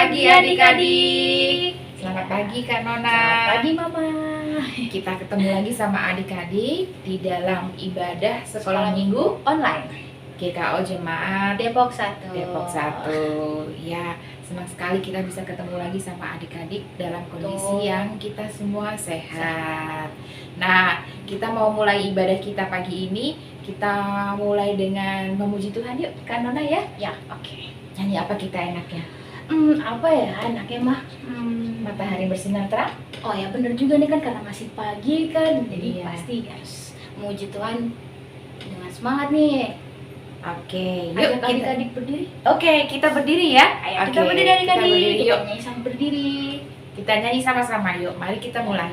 pagi adik-adik. Selamat pagi Kak Nona. Selamat pagi Mama. Kita ketemu lagi sama adik-adik di dalam ibadah sekolah minggu online GKO Jemaat Depok 1. Depok 1. Ya, senang sekali kita bisa ketemu lagi sama adik-adik dalam kondisi yang kita semua sehat. Nah, kita mau mulai ibadah kita pagi ini. Kita mulai dengan memuji Tuhan yuk Kak Nona ya. Ya, oke. Nyanyi apa kita enaknya? Apa ya enaknya mah? Matahari bersinar terang. Oh ya bener juga nih kan karena masih pagi kan, jadi Iya. pasti harus memuji Tuhan dengan semangat nih. Oke, Ayo yuk kita. adik-adik berdiri. Oke, kita berdiri ya. Ayo Oke, kita berdiri kita adik-adik. berdiri, Kita yuk. nyanyi sambil berdiri. Kita nyanyi sama-sama yuk. Mari kita mulai.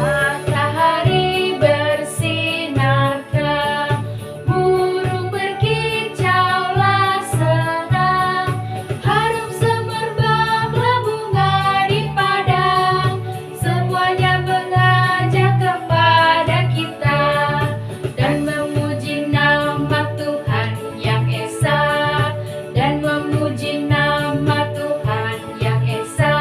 Matahari bersinar terang, burung berkicaulah senang, harum semerbaklah bunga di padang, semuanya mengajak kepada kita dan memuji nama Tuhan yang esa, dan memuji nama Tuhan yang esa.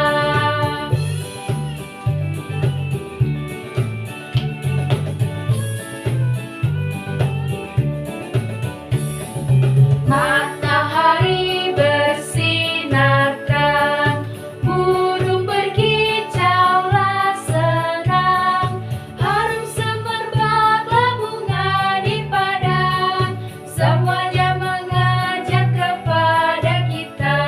Matahari bersinar terang, burung berkicaulah senang, harum semerbaklah bunga di padang, semuanya mengajak kepada kita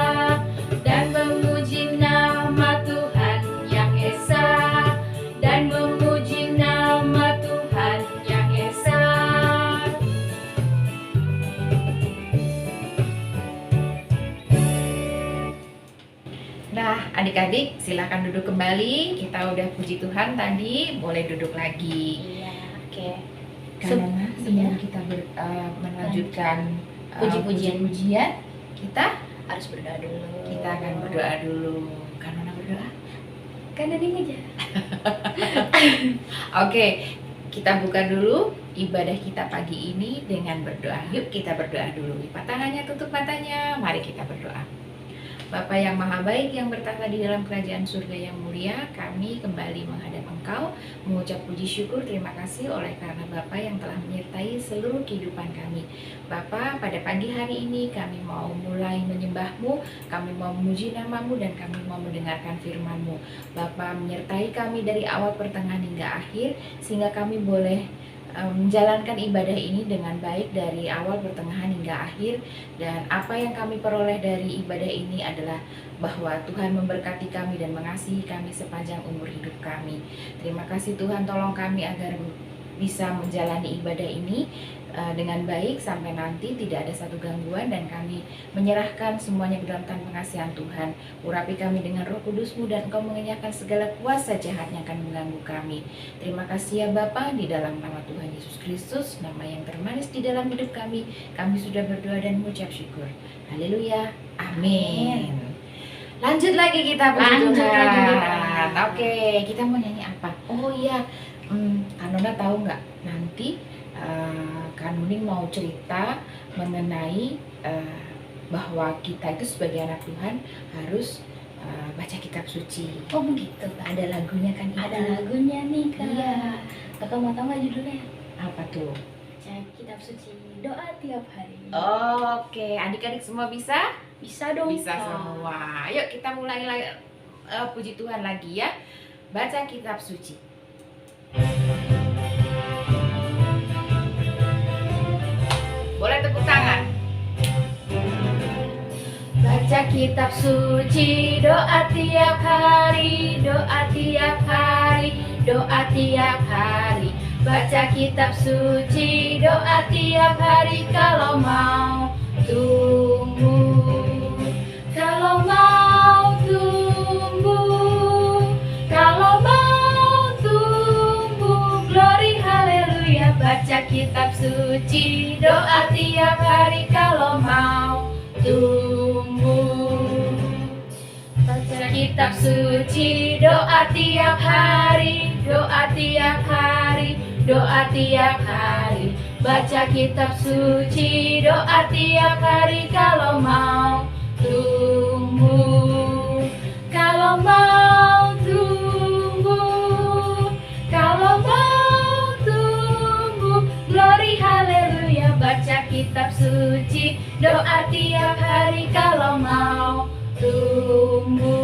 dan memuji nama Tuhan yang esa, dan memuji nama Tuhan yang esa. Nah, adik-adik silakan duduk kembali. Kita udah puji Tuhan tadi, boleh duduk lagi. Iya, oke. Karena sebelum iya. kita melanjutkan Puji-pujian. puji-pujian, kita Harus berdoa dulu. akan berdoa dulu. Karena berdoa. Kan ada aja. Oke, kita buka dulu ibadah kita pagi ini dengan berdoa. Yuk kita berdoa dulu. Lipat tangannya, tutup matanya. Mari kita berdoa. Bapa yang maha baik yang bertata di dalam kerajaan surga yang mulia, kami kembali menghadap Engkau, mengucap puji syukur terima kasih oleh karena Bapa yang telah menyertai seluruh kehidupan kami. Bapa, pada pagi hari ini kami mau mulai menyembah-Mu, kami mau memuji nama-Mu, dan kami mau mendengarkan firman-Mu. Bapa menyertai kami dari awal pertengahan hingga akhir, sehingga kami boleh menjalankan ibadah ini dengan baik dari awal pertengahan hingga akhir, dan apa yang kami peroleh dari ibadah ini adalah bahwa Tuhan memberkati kami dan mengasihi kami sepanjang umur hidup kami. Terima kasih Tuhan, tolong kami agar bisa menjalani ibadah ini dengan baik sampai nanti tidak ada satu gangguan, dan kami menyerahkan semuanya ke dalam tangan pengasihan Tuhan. Urapi kami dengan Roh Kudus-Mu, dan Engkau mengenyahkan segala kuasa jahat yang akan mengganggu kami. Terima kasih ya Bapa, di dalam nama Tuhan Yesus Kristus, nama yang termanis di dalam hidup kami sudah berdoa dan mengucap syukur. Haleluya, amin. Lanjut lagi kita puji Lanjut Tuhan. lagi. Oke, kita mau nyanyi apa? Oh iya, Kanona tahu nggak nanti Kak Nuning mau cerita mengenai bahwa kita itu sebagai anak Tuhan harus baca kitab suci. Oh begitu. Ada lagunya kan? Ada lagunya nih Kak. Iya. Kakak mau tahu nggak judulnya? Apa tuh? Baca kitab suci, doa tiap hari. Oke, adik-adik semua bisa? Bisa dong. Bisa Kak. semua. Yuk kita mulai lagi, puji Tuhan lagi ya. Baca kitab suci. Boleh tepuk tangan. Baca kitab suci, doa tiap hari, doa tiap hari, doa tiap hari. Baca kitab suci, doa tiap hari kalau mau tumbuh. Kalau mau tumbuh, kalau mau tumbuh, glory haleluya. Baca kitab suci, doa tiap hari kalau mau tumbuh. Baca kitab suci, doa tiap hari, doa tiap hari, doa tiap hari. Baca kitab suci, doa tiap hari kalau mau tumbuh, kalau mau tumbuh, kalau mau tumbuh. Glory haleluya, baca kitab suci, doa tiap hari kalau mau tumbuh.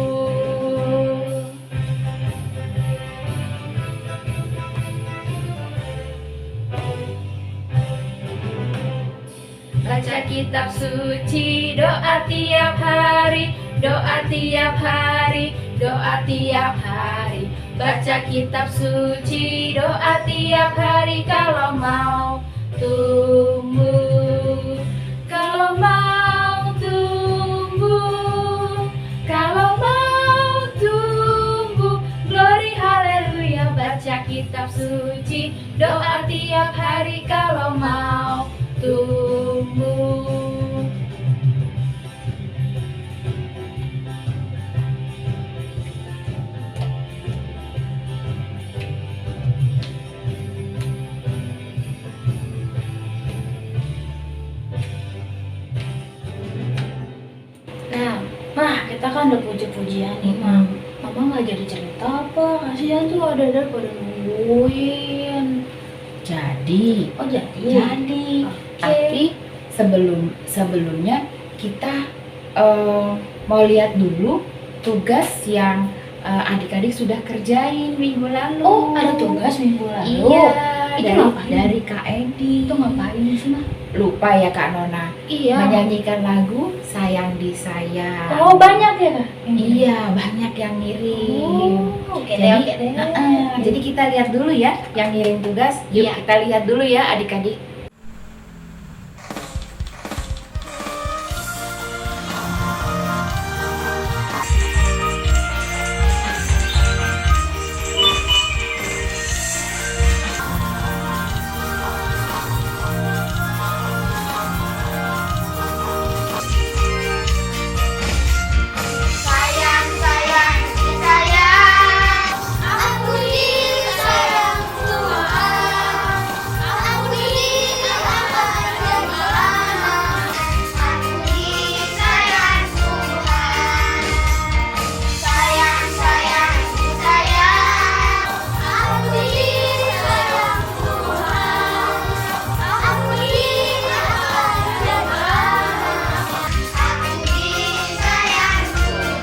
Baca kitab suci, doa tiap hari, doa tiap hari, doa tiap hari. Baca kitab suci, doa tiap hari kalau mau tumbuh, kalau mau tumbuh, kalau mau tumbuh. Glory haleluya, baca kitab suci, doa tiap hari kalau mau tumbuh. Nah, Mah, kita kan udah puji-pujian nih, Mah. Mama nggak jadi cerita apa? Kasihan tuh ada pada nungguin. Jadi, Oh jadi? jadi, Oke. tapi sebelumnya kita mau lihat dulu tugas yang adik-adik sudah kerjain minggu lalu. Oh, ada tugas minggu lalu? Iya, Itu ngapain? dari Kak Edi. Itu ngapain sih, Mah? Lupa ya Kak Nona. Iya. Menyanyikan lagu Sayang Disayang. Oh, banyak ya, Kak? Iya, banyak yang ngirim. Oh, oke Jadi, deh. jadi kita lihat dulu ya yang ngirim tugas. Yuk Iya. kita lihat dulu ya adik-adik. Sayang, sayang, disayang. Aku disayang Tuhan. Aku disayang Tuhan. Aku disayang Tuhan. Sayang, sayang, disayang. Aku disayang Tuhan. Aku disayang Tuhan. Aku disayang Tuhan.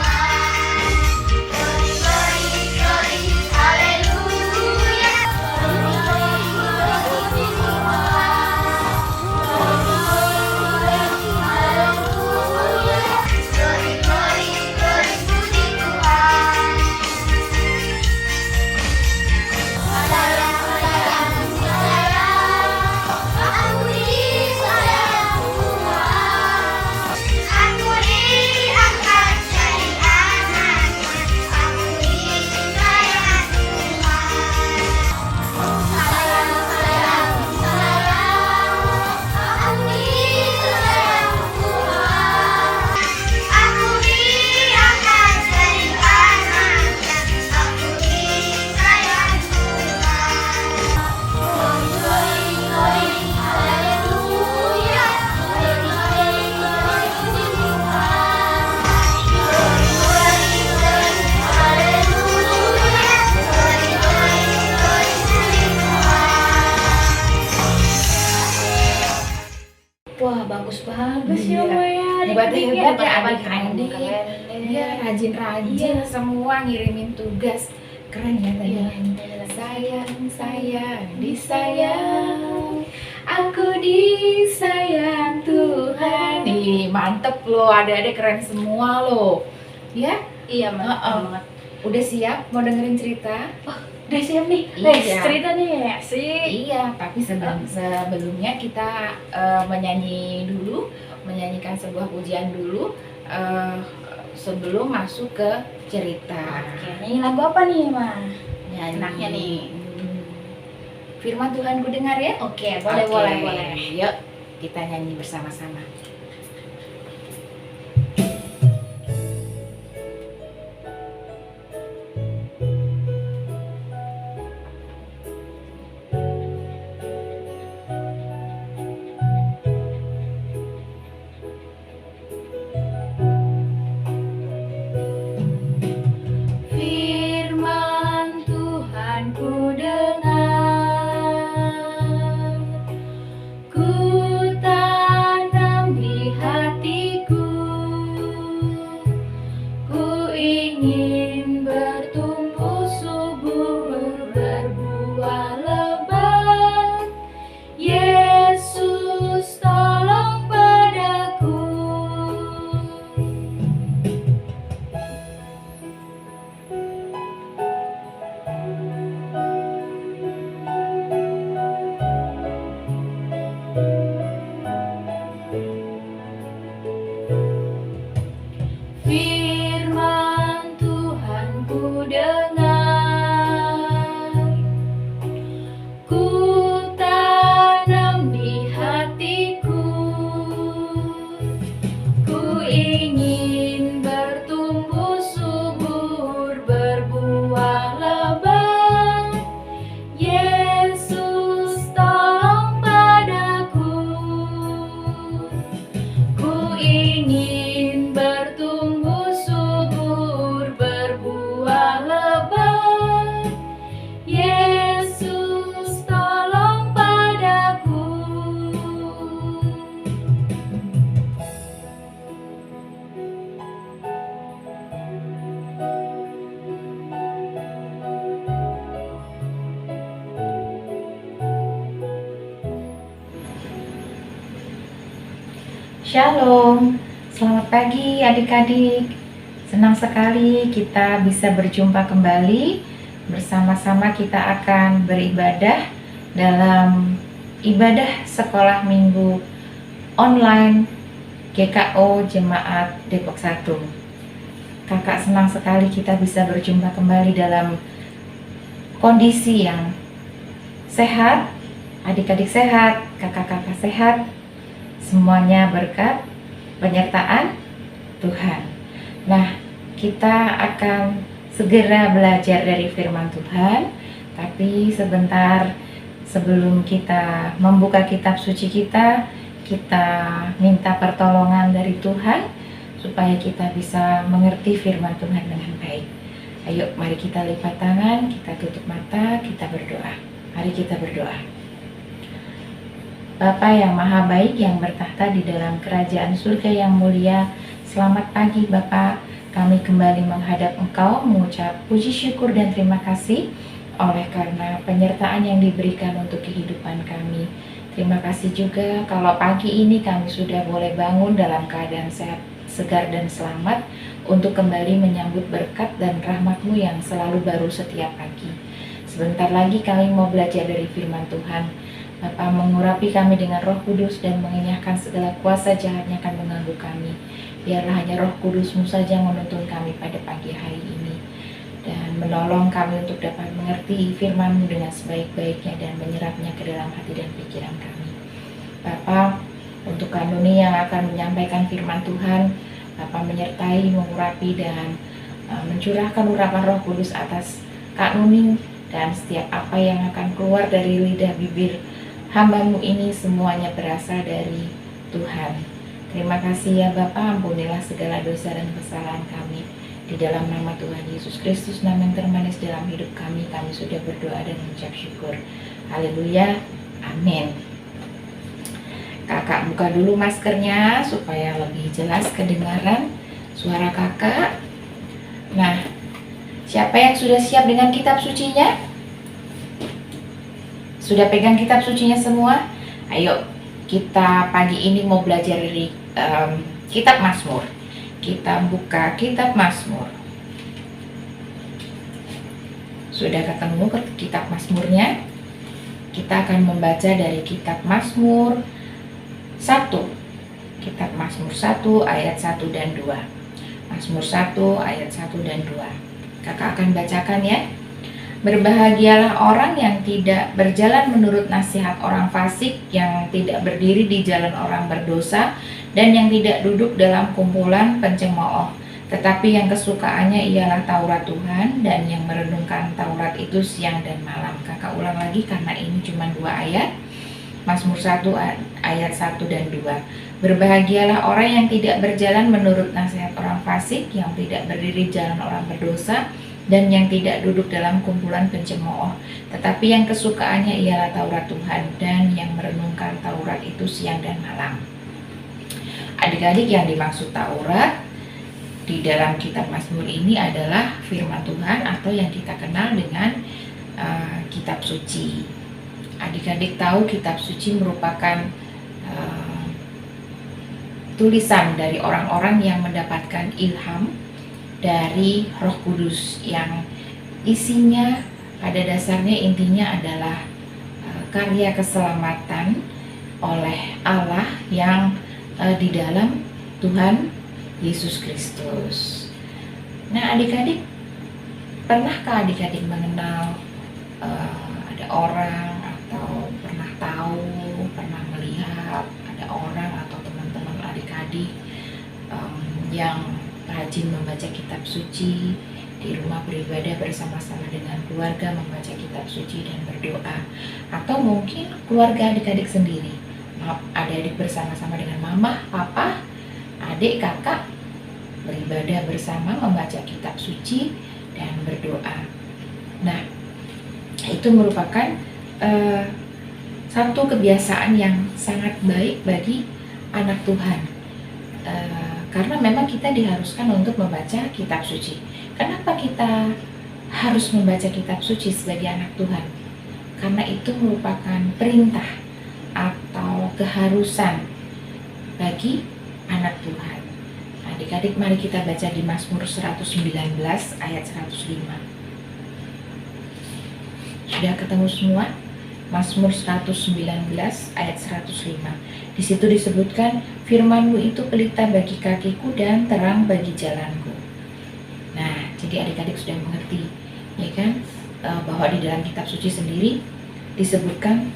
Glory, glory, glory, haleluya. Glory, glory, glory, puji Tuhan. Glory, glory, glory, puji Tuhan. Sayang, sayang, disayang. Aku disayang Tuhan. Aku diangkat jadi anaknya. Aku disayang Tuhan. Sayang, sayang, disayang. Aku disayang Tuhan. Aku diangkat jadi anaknya. Aku disayang Tuhan. Glory, glory, glory, haleluya. Glory, glory, glory, puji Tuhan. Glory, glory, glory, haleluya. Glory, glory, glory, puji Tuhan. Wah, bagus-bagus Iya. ya, Maya. Hebat-hebat ya Hebat-hebat, adik-adik. keren. Iya, rajin-rajin Iya. semua ngirimin tugas. Keren ya tadi. Iya. Sayang, sayang, disayang. Aku disayang Tuhan. Nih, mantep loh. Adik-adik keren semua loh. Ya, Iya, Mah. Heeh. Banget. udah siap mau dengerin cerita? Udah siap nih. Iya. Cerita nih, sih. Iya, tapi sebelumnya kita menyanyi dulu, menyanyikan sebuah pujian dulu sebelum masuk ke cerita. Oke, nyanyi lagu apa nih, Mah? Nyanyi. Enaknya nih. Firman Tuhan ku dengar ya. Oke, boleh, Oke, boleh, boleh. Yuk, kita nyanyi bersama-sama. Shalom, selamat pagi adik-adik. Senang sekali kita bisa berjumpa kembali. Bersama-sama kita akan beribadah dalam ibadah sekolah minggu online GKO Jemaat Depok 1. Kakak senang sekali kita bisa berjumpa kembali dalam kondisi yang sehat, adik-adik sehat, kakak-kakak sehat. Semuanya berkat penyertaan Tuhan. Nah, kita akan segera belajar dari firman Tuhan. Tapi sebentar sebelum kita membuka kitab suci kita minta pertolongan dari Tuhan supaya kita bisa mengerti firman Tuhan dengan baik. Ayo, mari kita lipat tangan, kita tutup mata, kita berdoa. Mari kita berdoa. Bapa yang maha baik yang bertahta di dalam kerajaan surga yang mulia, selamat pagi Bapa. Kami kembali menghadap Engkau mengucap puji syukur dan terima kasih oleh karena penyertaan yang diberikan untuk kehidupan kami. Terima kasih juga kalau pagi ini kami sudah boleh bangun dalam keadaan sehat, segar dan selamat untuk kembali menyambut berkat dan rahmat-Mu yang selalu baru setiap pagi. Sebentar lagi kami mau belajar dari firman Tuhan. Bapa, mengurapi kami dengan Roh Kudus dan mengenyahkan segala kuasa jahatnya akan mengganggu kami. Biarlah hanya Roh Kudus-Mu saja yang menuntun kami pada pagi hari ini dan menolong kami untuk dapat mengerti firman-Mu dengan sebaik-baiknya dan menyerapnya ke dalam hati dan pikiran kami. Bapa, untuk Kak Nuni yang akan menyampaikan firman Tuhan, Bapa menyertai, mengurapi dan mencurahkan urapan Roh Kudus atas Kak Nuni dan setiap apa yang akan keluar dari lidah bibir hamba-Mu ini semuanya berasal dari Tuhan. Terima kasih ya Bapa, ampunilah segala dosa dan kesalahan kami. Di dalam nama Tuhan Yesus Kristus, nama yang termanis dalam hidup kami sudah berdoa dan mengucap syukur. Haleluya, amin. Kakak buka dulu maskernya supaya lebih jelas kedengaran suara kakak. Nah, siapa yang sudah siap dengan kitab sucinya? Sudah pegang kitab sucinya semua? Ayo, kita pagi ini mau belajar dari kitab Mazmur. Kita buka kitab Mazmur. Sudah ketemu ke kitab Mazmurnya? Kita akan membaca dari kitab Mazmur 1. Kitab Mazmur 1 ayat 1 dan 2. Mazmur 1 ayat 1 dan 2. Kakak akan bacakan ya. Berbahagialah orang yang tidak berjalan menurut nasihat orang fasik, yang tidak berdiri di jalan orang berdosa, dan yang tidak duduk dalam kumpulan pencemooh. Tetapi yang kesukaannya ialah Taurat Tuhan, dan yang merenungkan Taurat itu siang dan malam. Kakak ulang lagi karena ini cuma 2 ayat. Mazmur 1 ayat 1 dan 2. Berbahagialah orang yang tidak berjalan menurut nasihat orang fasik, yang tidak berdiri jalan orang berdosa, dan yang tidak duduk dalam kumpulan pencemooh, tetapi yang kesukaannya ialah Taurat Tuhan, dan yang merenungkan Taurat itu siang dan malam. Adik-adik, yang dimaksud Taurat di dalam kitab Mazmur ini adalah firman Tuhan atau yang kita kenal dengan kitab suci. Adik-adik tahu kitab suci merupakan tulisan dari orang-orang yang mendapatkan ilham dari Roh Kudus, yang isinya pada dasarnya intinya adalah karya keselamatan oleh Allah yang di dalam Tuhan Yesus Kristus. Nah, adik-adik, pernahkah adik-adik mengenal ada orang atau pernah tahu, pernah melihat ada orang atau teman-teman adik-adik yang rajin membaca kitab suci, di rumah beribadah bersama-sama dengan keluarga membaca kitab suci dan berdoa, atau mungkin keluarga adik-adik sendiri, adik-adik bersama-sama dengan mama, papa, adik, kakak beribadah bersama membaca kitab suci dan berdoa. Nah, itu merupakan satu kebiasaan yang sangat baik bagi anak Tuhan. Karena memang kita diharuskan untuk membaca kitab suci. Kenapa kita harus membaca kitab suci sebagai anak Tuhan? Karena itu merupakan perintah atau keharusan bagi anak Tuhan. Adik-adik, mari kita baca di Mazmur 119 ayat 105. Sudah ketemu semua? Mazmur 119 ayat 105. Di situ disebutkan, firman-Mu itu pelita bagi kakiku dan terang bagi jalanku. Nah, jadi adik-adik sudah mengerti, ya kan, bahwa di dalam kitab suci sendiri disebutkan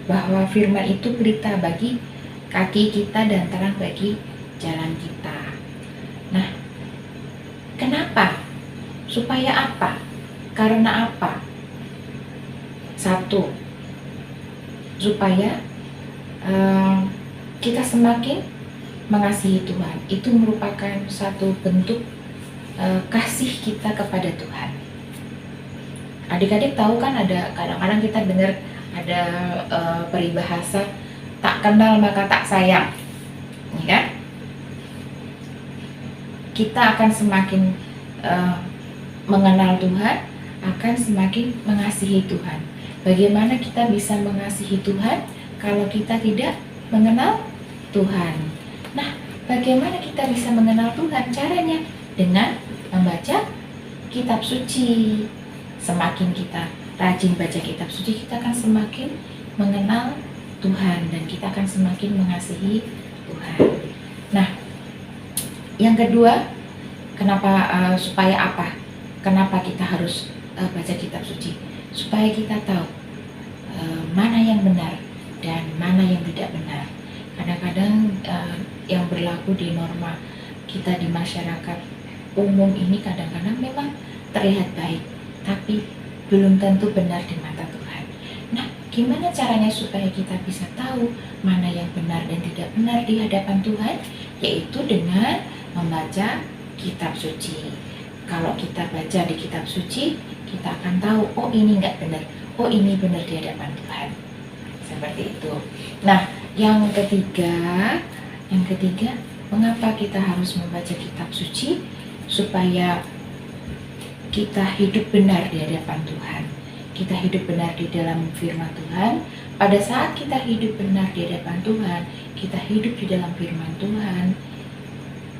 bahwa firman itu pelita bagi kaki kita dan terang bagi jalan kita. Nah, kenapa? Supaya apa? Karena apa? Satu, supaya kita semakin mengasihi Tuhan. Itu merupakan satu bentuk kasih kita kepada Tuhan. Adik-adik tahu kan, ada kadang-kadang kita dengar ada peribahasa tak kenal maka tak sayang, ya kan? Kita akan semakin mengenal Tuhan, akan semakin mengasihi Tuhan. Bagaimana kita bisa mengasihi Tuhan kalau kita tidak mengenal Tuhan? Nah, bagaimana kita bisa mengenal Tuhan? Caranya dengan membaca kitab suci. Semakin kita rajin baca kitab suci, kita akan semakin mengenal Tuhan dan kita akan semakin mengasihi Tuhan. Nah, yang kedua, kenapa supaya apa? Kenapa kita harus baca kitab suci? Supaya kita tahu mana yang benar dan mana yang tidak benar. Kadang-kadang yang berlaku di norma kita di masyarakat umum ini kadang-kadang memang terlihat baik, tapi belum tentu benar di mata Tuhan. Nah, gimana caranya supaya kita bisa tahu mana yang benar dan tidak benar di hadapan Tuhan? Yaitu dengan membaca kitab suci. Kalau kita baca di kitab suci, kita akan tahu, oh ini nggak benar, oh ini benar di hadapan Tuhan. Seperti itu. Nah, yang ketiga, mengapa kita harus membaca kitab suci? Supaya kita hidup benar di hadapan Tuhan. Kita hidup benar di dalam firman Tuhan. Pada saat kita hidup benar di hadapan Tuhan, kita hidup di dalam firman Tuhan,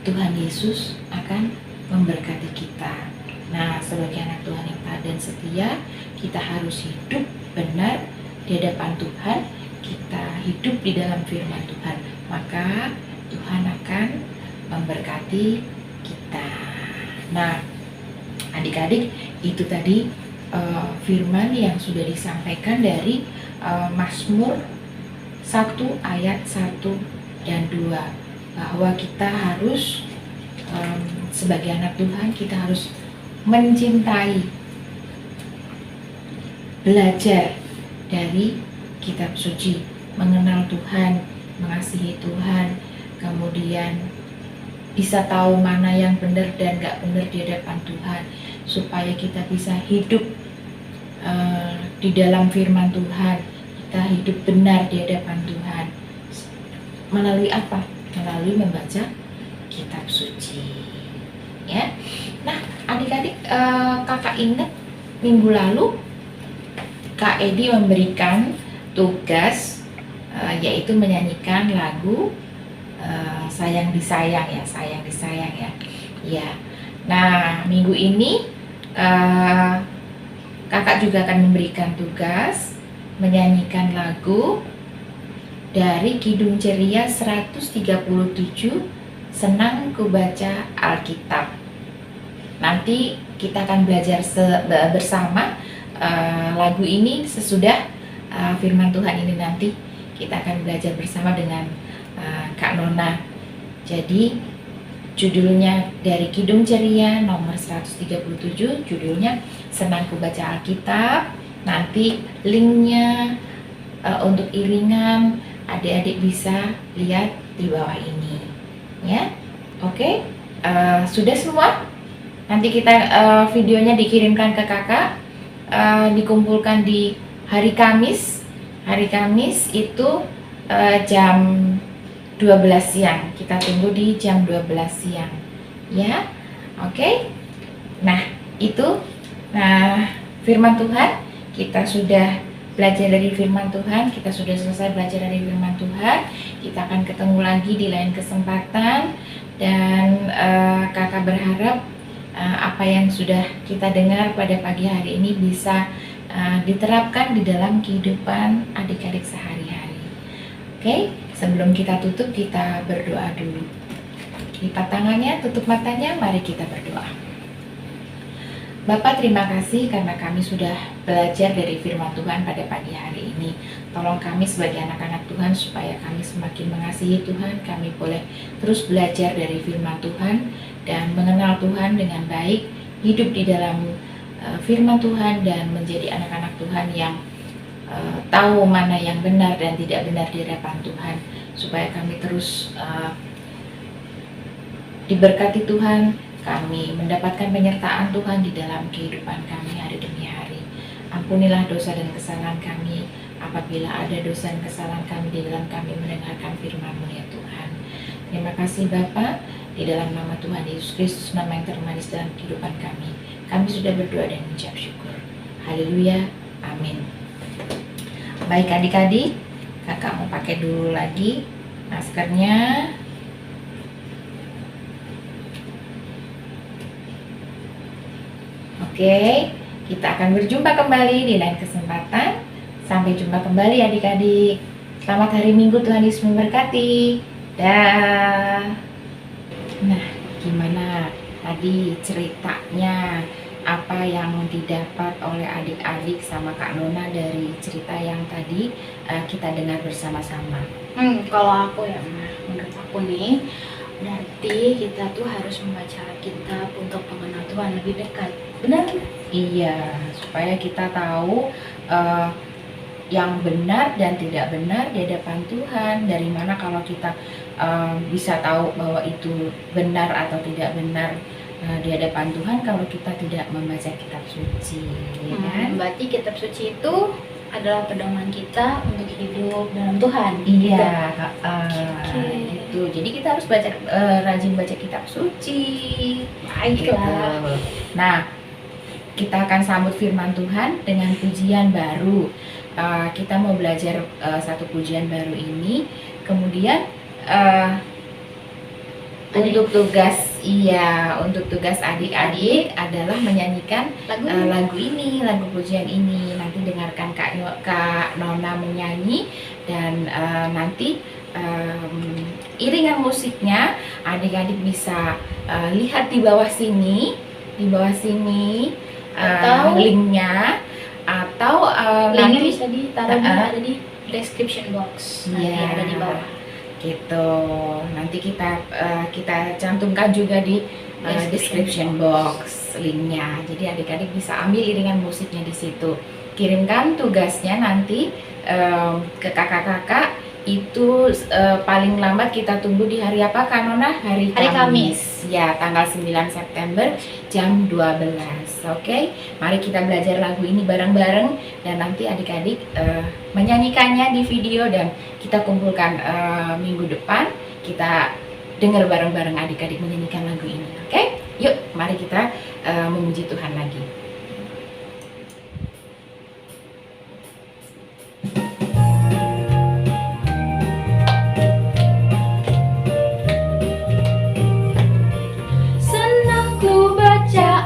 Tuhan Yesus akan memberkati kita. Nah, sebagai anak Tuhan yang taat dan setia, kita harus hidup benar di hadapan Tuhan. Kita hidup di dalam firman Tuhan, maka Tuhan akan memberkati kita. Nah, adik-adik, itu tadi firman yang sudah disampaikan dari Mazmur 1 ayat 1 dan 2, bahwa kita harus sebagai anak Tuhan, kita harus mencintai, belajar dari kitab suci, mengenal Tuhan, mengasihi Tuhan, kemudian bisa tahu mana yang benar dan gak benar di hadapan Tuhan, supaya kita bisa hidup di dalam firman Tuhan, kita hidup benar di hadapan Tuhan. Melalui apa? Melalui membaca kitab suci. Ya. Nah, adik-adik, kakak ingat minggu lalu Kak Edi memberikan tugas yaitu menyanyikan lagu sayang disayang ya, sayang disayang ya. Ya. Nah, minggu ini kakak juga akan memberikan tugas menyanyikan lagu dari Kidung Ceria 137, Senang Ku Baca Alkitab. Nanti kita akan belajar bersama lagu ini sesudah firman Tuhan ini. Nanti kita akan belajar bersama dengan Kak Nona. Jadi judulnya dari Kidung Ceria nomor 137, judulnya Senang Ku Baca Alkitab. Nanti linknya untuk iringan adik-adik bisa lihat di bawah ini, ya. Oke, sudah semua. Nanti kita videonya dikirimkan ke kakak, dikumpulkan di hari Kamis. Hari Kamis itu jam 12 siang. Kita tunggu di jam 12 siang, ya. Oke. Nah, itu firman Tuhan kita sudah belajar dari firman Tuhan. Kita sudah selesai belajar dari firman Tuhan. Kita akan ketemu lagi di lain kesempatan. Dan kakak berharap apa yang sudah kita dengar pada pagi hari ini bisa diterapkan di dalam kehidupan adik-adik sehari-hari. Oke, sebelum kita tutup, kita berdoa dulu. Lipat tangannya, tutup matanya, mari kita berdoa. Bapak, terima kasih karena kami sudah belajar dari firman Tuhan pada pagi hari ini. Tolong kami sebagai anak-anak Tuhan supaya kami semakin mengasihi Tuhan. Kami boleh terus belajar dari firman Tuhan dan mengenal Tuhan dengan baik, hidup di dalam firman Tuhan dan menjadi anak-anak Tuhan yang tahu mana yang benar dan tidak benar di hadapan Tuhan, supaya kami terus diberkati Tuhan, kami mendapatkan penyertaan Tuhan di dalam kehidupan kami hari demi hari. Ampunilah dosa dan kesalahan kami apabila ada dosa dan kesalahan kami di dalam kami mendengarkan firman-Mu ya Tuhan. Terima kasih Bapa, di dalam nama Tuhan Yesus Kristus, nama yang termanis dalam kehidupan kami. Kami sudah berdoa dan mengucap syukur. Haleluya, amin. Baik adik-adik, kakak mau pakai dulu lagi maskernya. Oke, kita akan berjumpa kembali di lain kesempatan. Sampai jumpa kembali adik-adik. Selamat hari Minggu, Tuhan Yesus memberkati. Dah. Nah, gimana tadi ceritanya? Apa yang didapat oleh adik-adik sama Kak Nona dari cerita yang tadi kita dengar bersama-sama? Kalau aku ya, menurut aku nih, berarti kita tuh harus membaca Alkitab untuk mengenal Tuhan lebih dekat. Benar? Iya, supaya kita tahu yang benar dan tidak benar di hadapan Tuhan. Dari mana kalau kita bisa tahu bahwa itu benar atau tidak benar di hadapan Tuhan kalau kita tidak membaca kitab suci, ya kan? Berarti kitab suci itu adalah pedoman kita untuk hidup dalam Tuhan. Iya, Gitu. gitu. Jadi kita harus rajin baca kitab suci. Baiklah. Gitu. Nah, kita akan sambut firman Tuhan dengan pujian baru. Kita mau belajar satu pujian baru ini. Kemudian untuk tugas adik-adik adalah menyanyikan lagu ini, lagu pujian ini. Nanti dengarkan Kak Nona menyanyi dan nanti iringan musiknya adik-adik bisa lihat di bawah sini, Atau linknya, atau linknya nanti bisa ditaruh ada di description box. Nanti Iya. ada di bawah. gitu. Nanti kita cantumkan juga di description box linknya. Jadi adik-adik bisa ambil iringan musiknya di situ. Kirimkan tugasnya nanti ke kakak-kakak. Itu paling lambat kita tunggu di hari apa Kak Nona? Hari Kamis. Ya, tanggal 9 September jam 12. Oke, mari kita belajar lagu ini bareng-bareng dan nanti adik-adik menyanyikannya di video dan kita kumpulkan minggu depan. Kita dengar bareng-bareng adik-adik menyanyikan lagu ini. Oke, yuk mari kita memuji Tuhan lagi.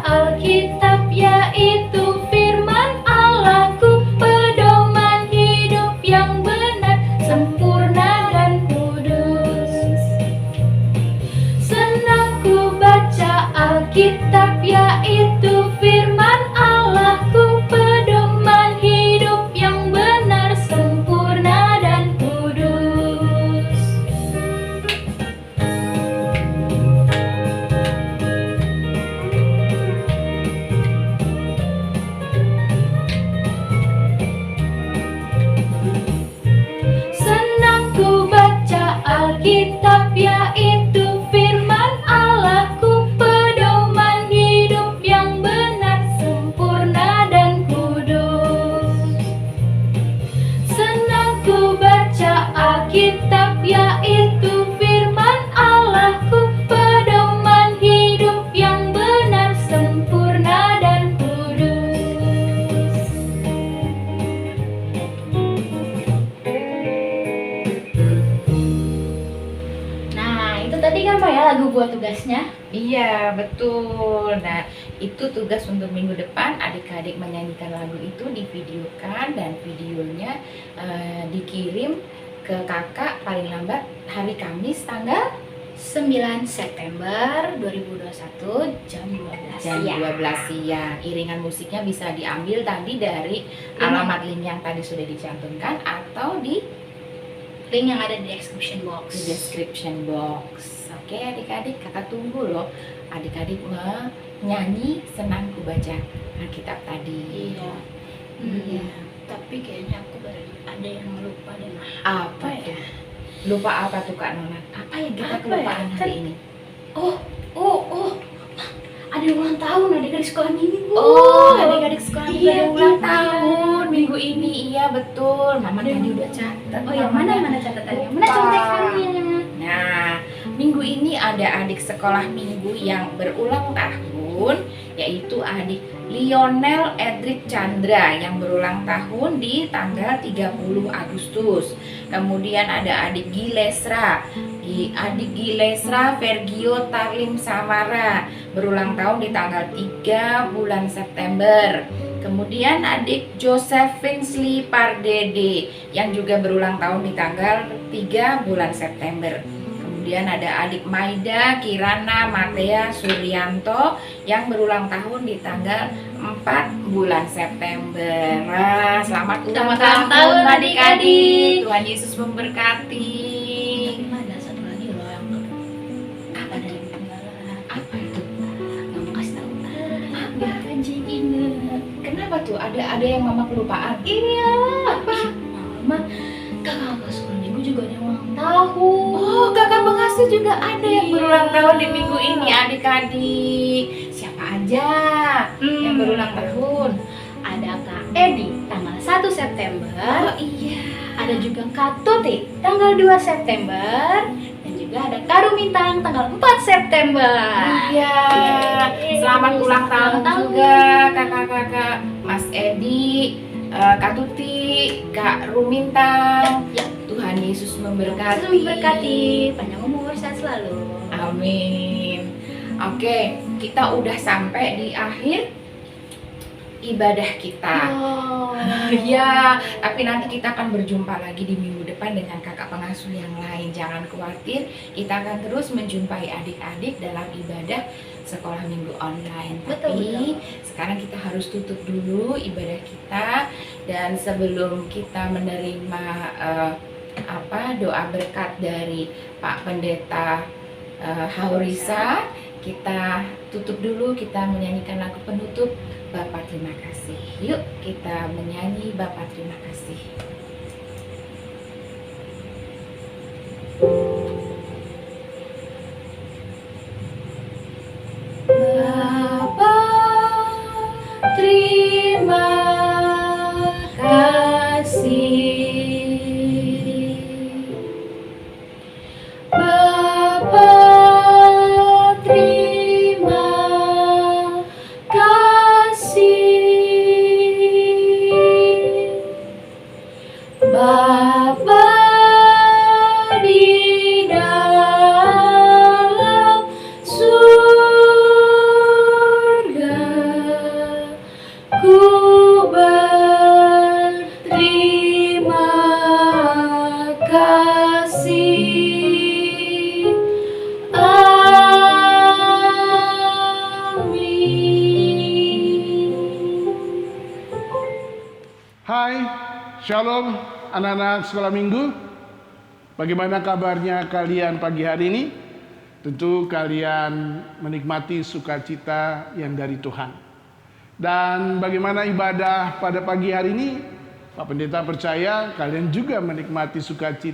Alkitab yaitu firman Allahku, pedoman hidup yang benar, sempurna dan kudus. Senang ku baca Alkitab yaitu firman kamu buat tugasnya? Iya, betul. Nah, itu tugas untuk minggu depan. Adik-adik menyanyikan lagu itu, divideokan, dan videonya dikirim ke kakak paling lambat hari Kamis tanggal 9 September 2021 jam 12 jam siang. 12 siang. Iringan musiknya bisa diambil tadi dari alamat link yang tadi sudah dicantumkan atau di Link yang ada di description box. description box. Oke adik-adik, kakak tunggu loh adik-adik menyanyi Senang Ku Baca Alkitab tadi. Iya. Iya. Tapi kayaknya aku baru ada yang lupa deh. Apa ya? Lupa apa tuh Kak Nona? Apa yang kita Apa kelupaan ya? hari ini? Oh. Ada ulang tahun adik-adik sekolah minggu. Oh, adik-adik sekolah Iya, ulang iya. tahun minggu ini. Iya betul. Mama tadi udah catat. Oh, yang mana catatannya? Mana Lupa. contekannya? Nah, minggu ini ada adik sekolah minggu yang berulang tahun, yaitu adik Lionel Edric Chandra yang berulang tahun di tanggal 30 Agustus. Kemudian ada adik Gilesra Vergio Tarlim Samara berulang tahun di tanggal 3 bulan September. Kemudian adik Josephine Sli Pardede yang juga berulang tahun di tanggal 3 bulan September. Kemudian ada adik Maida Kirana Matea Suryanto yang berulang tahun di tanggal 4 bulan September. Nah, selamat ulang Selamat tahun tahun, adik-adik. Tuhan Yesus memberkati. Tapi ada satu lagi loh yang Apa ada tuh? yang ketinggalan. Apa itu? Nggak mau kasih tahu. Apa? Kancing ingat. Kenapa tuh? Ada yang mama kelupaan? Iya. Apa? Mama, kakak sekolah minggu juga ada yang ulang tahun. Oh, kakak pengasuh juga ada yang Iya. berulang tahun di minggu ini adik-adik. Siapa aja yang berulang tahun? Ada Kak Edi tanggal 1 September. Iya. Ada juga Kak Tuti tanggal 2 September. Dan juga ada Kak Rumintang tanggal 4 September. Iya. Yeay. Selamat ulang tahun Selamat tahun. juga kakak-kakak Mas Edi, Kak Tuti, Kak Rumintang. Ya, Tuhan Yesus memberkati. Yesus memberkati, panjang umur, sehat selalu. Amin. Oke, kita udah sampai di akhir ibadah kita. Oh. Ya, tapi nanti kita akan berjumpa lagi di minggu depan dengan kakak pengasuh yang lain. Jangan khawatir, kita akan terus menjumpai adik-adik dalam ibadah sekolah minggu online. Betul, Tapi betul. sekarang kita harus tutup dulu ibadah kita, dan sebelum kita menerima doa berkat dari Pak Pendeta Haurisa, kita tutup dulu, kita menyanyikan lagu penutup Bapa terima kasih. Yuk kita menyanyi Bapa terima kasih. Bapa terima kasih. Bapa terima kasih. Bapa di dalam surga, ku berterima kasih. Amin. Hai, Shalom anak-anak sekolah minggu. Bagaimana kabarnya kalian pagi hari ini? Tentu kalian menikmati sukacita yang dari Tuhan. Dan bagaimana ibadah pada pagi hari ini? Pak Pendeta percaya kalian juga menikmati sukacita